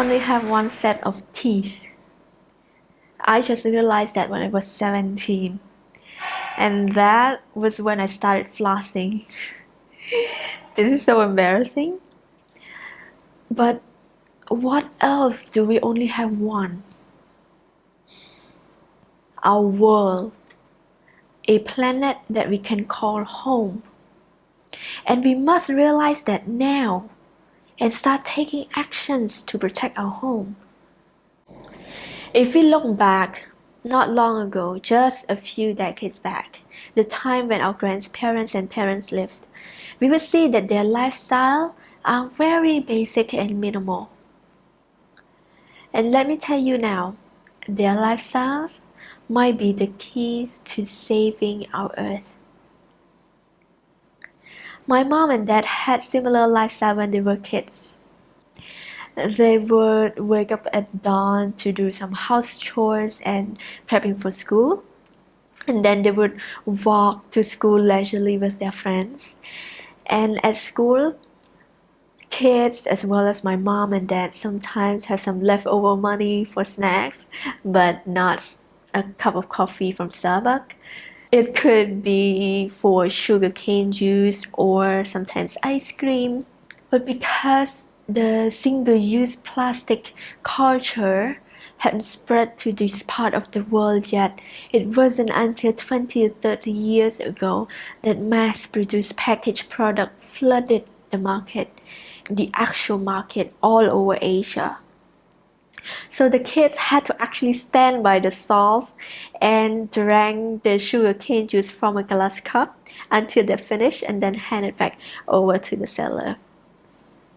only have one set of teeth. I just realized that when I was 17. And that was when I started flossing. This is so embarrassing. But what else do we only have one? Our world. A planet that we can call home. And we must realize that now and start taking actions to protect our home. If we look back, not long ago, just a few decades back, the time when our grandparents and parents lived, we would see that their lifestyle are very basic and minimal. And let me tell you now, their lifestyles might be the keys to saving our earth. My mom and dad had similar lifestyle when they were kids. They would wake up at dawn to do some house chores and prepping for school. And then they would walk to school leisurely with their friends. And at school, kids as well as my mom and dad sometimes have some leftover money for snacks, but not a cup of coffee from Starbucks. It could be for sugarcane juice or sometimes ice cream. But because the single-use plastic culture hadn't spread to this part of the world yet, it wasn't until 20 or 30 years ago that mass-produced packaged product flooded the market, the actual market all over Asia. So the kids had to actually stand by the stalls and drank the sugarcane juice from a glass cup until they finished and then hand it back over to the seller.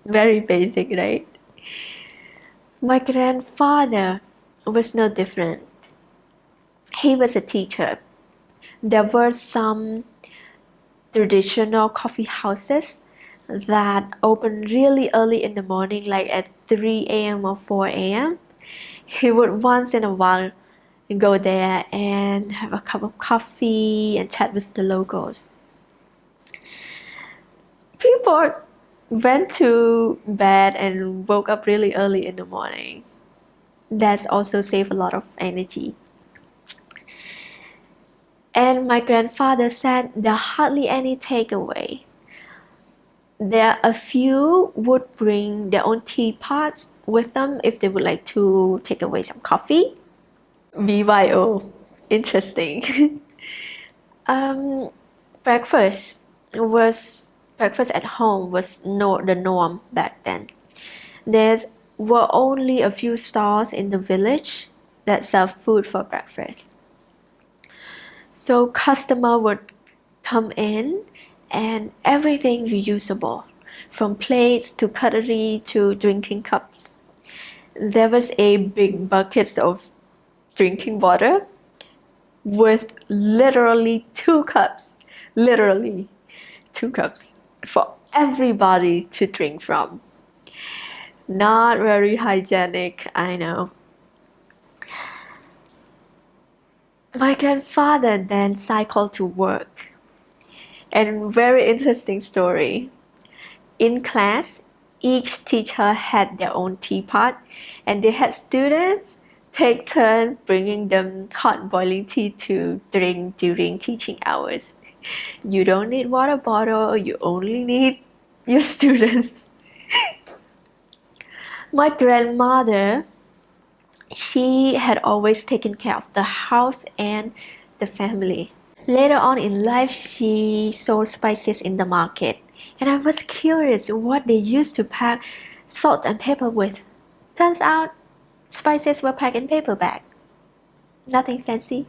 Very basic, right? My grandfather was no different. He was a teacher. There were some traditional coffee houses that opened really early in the morning, like at 3 a.m. or 4 a.m. He would once in a while go there and have a cup of coffee and chat with the locals. People went to bed and woke up really early in the morning. That's also saved a lot of energy. And my grandfather said there are hardly any takeaway. There a few would bring their own teapots with them if they would like to take away some coffee. BYO, interesting. Breakfast at home was the norm back then. There were only a few stalls in the village that sell food for breakfast. So customer would come in and everything reusable, from plates to cutlery to drinking cups. There was a big bucket of drinking water with literally 2 cups for everybody to drink from. Not very hygienic, I know. My grandfather then cycled to work. And very interesting story. In class, each teacher had their own teapot, and they had students take turns bringing them hot boiling tea to drink during teaching hours. You don't need water bottle, you only need your students. My grandmother, she had always taken care of the house and the family. Later on in life, she sold spices in the market, and I was curious what they used to pack salt and pepper with. Turns out, spices were packed in paper bag. Nothing fancy.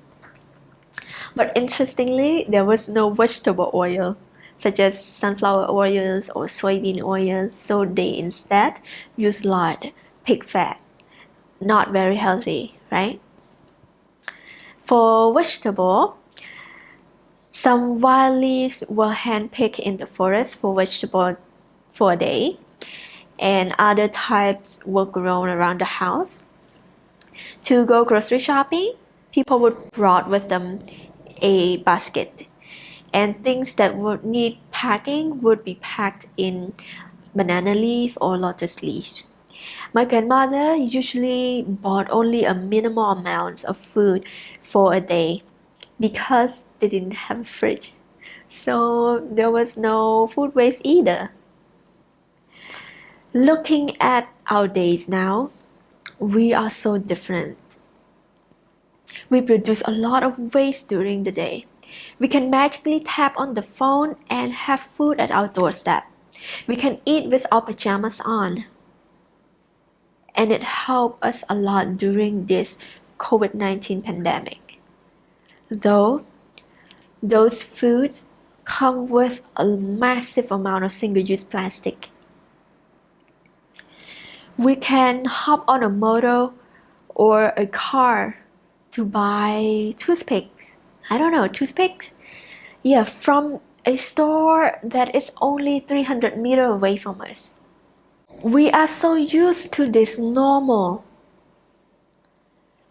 But interestingly, there was no vegetable oil, such as sunflower oils or soybean oils, so they instead used lard, pig fat. Not very healthy, right? For vegetable, some wild leaves were handpicked in the forest for vegetable for a day, and other types were grown around the house. To go grocery shopping, people would brought with them a basket, and things that would need packing would be packed in banana leaf or lotus leaves. My grandmother usually bought only a minimal amount of food for a day because they didn't have a fridge. So there was no food waste either. Looking at our days now, we are so different. We produce a lot of waste during the day. We can magically tap on the phone and have food at our doorstep. We can eat with our pajamas on. And it helped us a lot during this COVID-19 pandemic. Though those foods come with a massive amount of single-use plastic. We can hop on a motor or a car to buy toothpicks. I don't know, toothpicks? Yeah, from a store that is only 300 meters away from us. We are so used to this normal.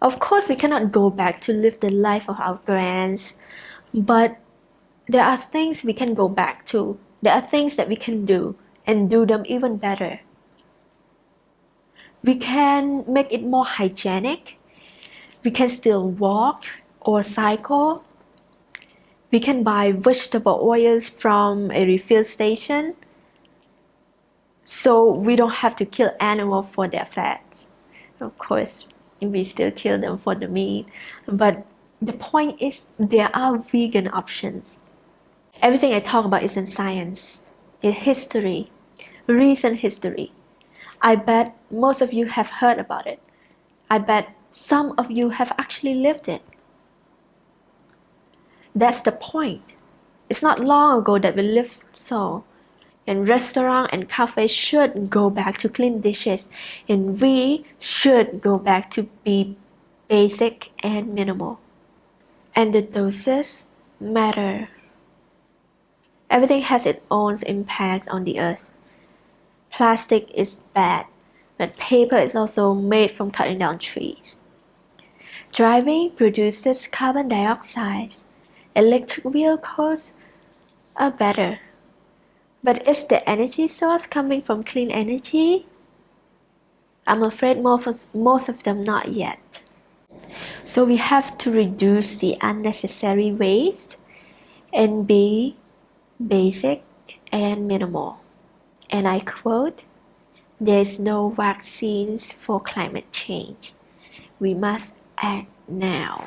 Of course, we cannot go back to live the life of our grands, but there are things we can go back to. There are things that we can do and do them even better. We can make it more hygienic. We can still walk or cycle. We can buy vegetable oils from a refill station, so we don't have to kill animals for their fats. Of course, we still kill them for the meat, but the point is there are vegan options. Everything I talk about is in science, in history, recent history. I bet most of you have heard about it. I bet some of you have actually lived it. That's the point. It's not long ago that we lived so. And restaurants and cafes should go back to clean dishes, and we should go back to be basic and minimal. And the doses matter. Everything has its own impact on the earth. Plastic is bad, but paper is also made from cutting down trees. Driving produces carbon dioxide. Electric vehicles are better. But is the energy source coming from clean energy? I'm afraid most of them not yet. So we have to reduce the unnecessary waste and be basic and minimal. And I quote, "There's no vaccines for climate change. We must act now."